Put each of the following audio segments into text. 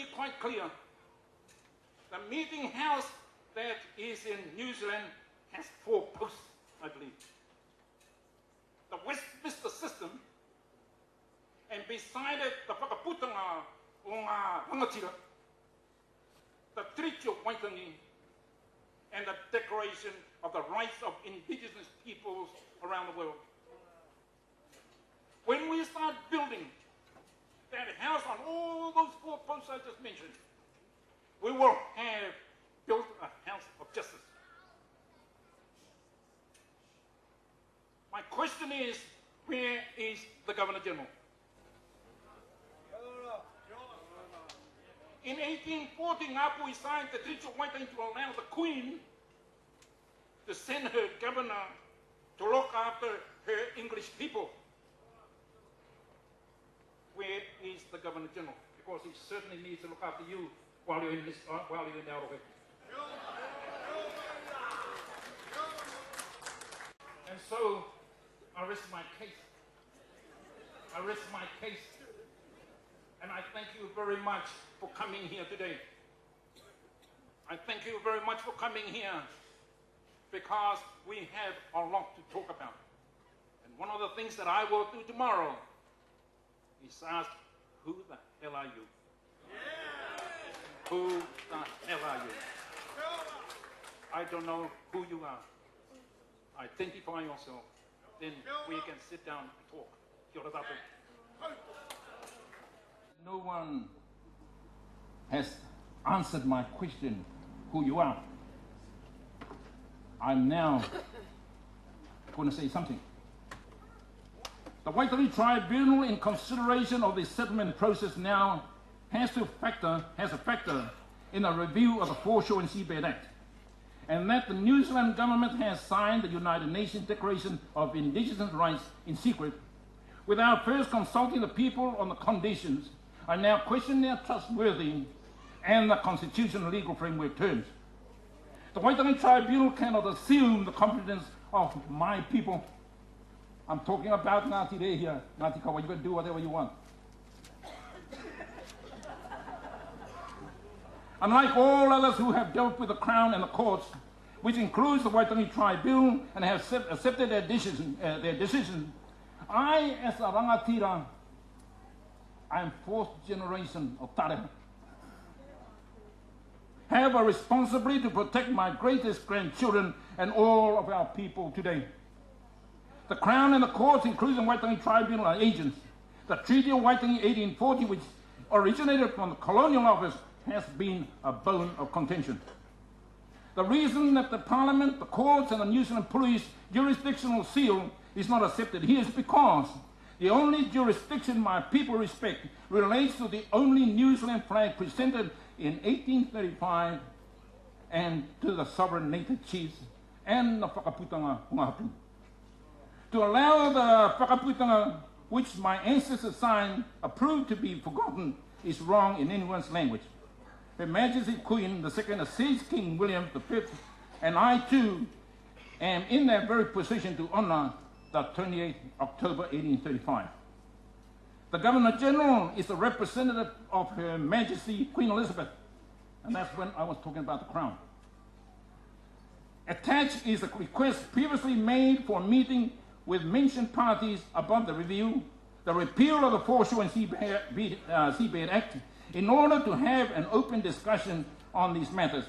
be quite clear. The meeting house that is in New Zealand has 4 posts, I believe. The Westminster system, and beside it, the whakaputanga o ngā rangatira, the Treaty of Waitangi, and the Declaration of the Rights of Indigenous Peoples around the world. When we start building that house on all those 4 posts I just mentioned, we will have built a house of justice. My question is, where is the Governor General? In 1840, Ngāpuhi signed the Treaty of Waitangi to allow the Queen to send her governor to look after her English people. Where is the Governor General? Because he certainly needs to look after you while you're in this, while you're in Aotearoa. And so, I rest my case. I rest my case. And I thank you very much for coming here today. I thank you very much for coming here because we have a lot to talk about. And one of the things that I will do tomorrow is ask, who the hell are you? Yeah. Who the hell are you? I don't know who you are. Identify yourself. Then we can sit down and talk. Kia ora tātou. No one has answered my question, who you are. I'm now going to say something. The Waitangi Tribunal, in consideration of the settlement process now, has a factor in a review of the Foreshore and Seabed Act, and that the New Zealand government has signed the United Nations Declaration of Indigenous Rights in secret, without first consulting the people on the conditions. I now question their trustworthy and the constitutional legal framework terms. The Waitangi Tribunal cannot assume the confidence of my people. I'm talking about Ngāti Re here. Ngāti Kawa, you can do whatever you want. Unlike all others who have dealt with the Crown and the courts, which includes the Waitangi Tribunal and have accepted their decision, I, as a rangatira, I am 4th generation of Tareha, have a responsibility to protect my greatest grandchildren and all of our people today. The Crown and the courts, including the Waitangi Tribunal, are agents. The Treaty of Waitangi 1840, which originated from the Colonial Office, has been a bone of contention. The reason that the Parliament, the courts and the New Zealand Police jurisdictional seal is not accepted here is because the only jurisdiction my people respect relates to the only New Zealand flag presented in 1835 and to the sovereign native chiefs and the whakaputanga Ngāpuhi. To allow the whakaputanga which my ancestors signed approved to be forgotten is wrong in anyone's language. Her Majesty Queen II sees King William V, and I too am in that very position to honour the 28th October 1835. The Governor General is the representative of Her Majesty Queen Elizabeth, and that's when I was talking about the Crown. Attached is a request previously made for a meeting with mentioned parties above the review, the repeal of the Foreshore and Seabed Act, in order to have an open discussion on these matters,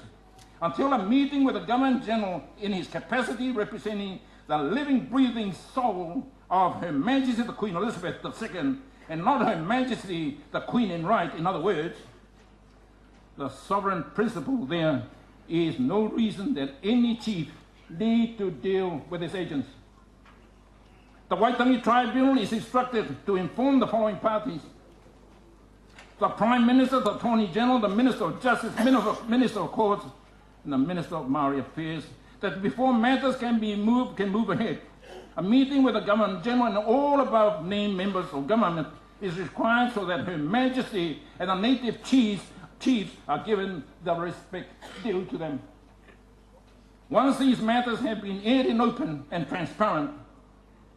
until a meeting with the Governor General in his capacity representing the living, breathing soul of Her Majesty the Queen Elizabeth II, and not Her Majesty the Queen in right. In other words, the sovereign principle there is no reason that any chief need to deal with his agents. The Waitangi Tribunal is instructed to inform the following parties: the Prime Minister, the Attorney General, the Minister of Justice, Minister of Courts, and the Minister of Maori Affairs, that before matters can move ahead, a meeting with the Governor General and all above named members of government is required so that Her Majesty and the native chiefs are given the respect due to them. Once these matters have been aired in open and transparent,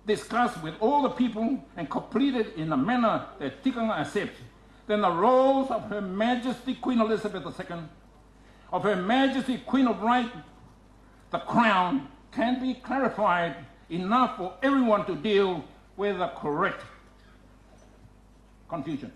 discussed with all the people and completed in a manner that tikanga accepts, then the roles of Her Majesty Queen Elizabeth II, of Her Majesty Queen of Right, the Crown, can be clarified enough for everyone to deal with the correct confusion.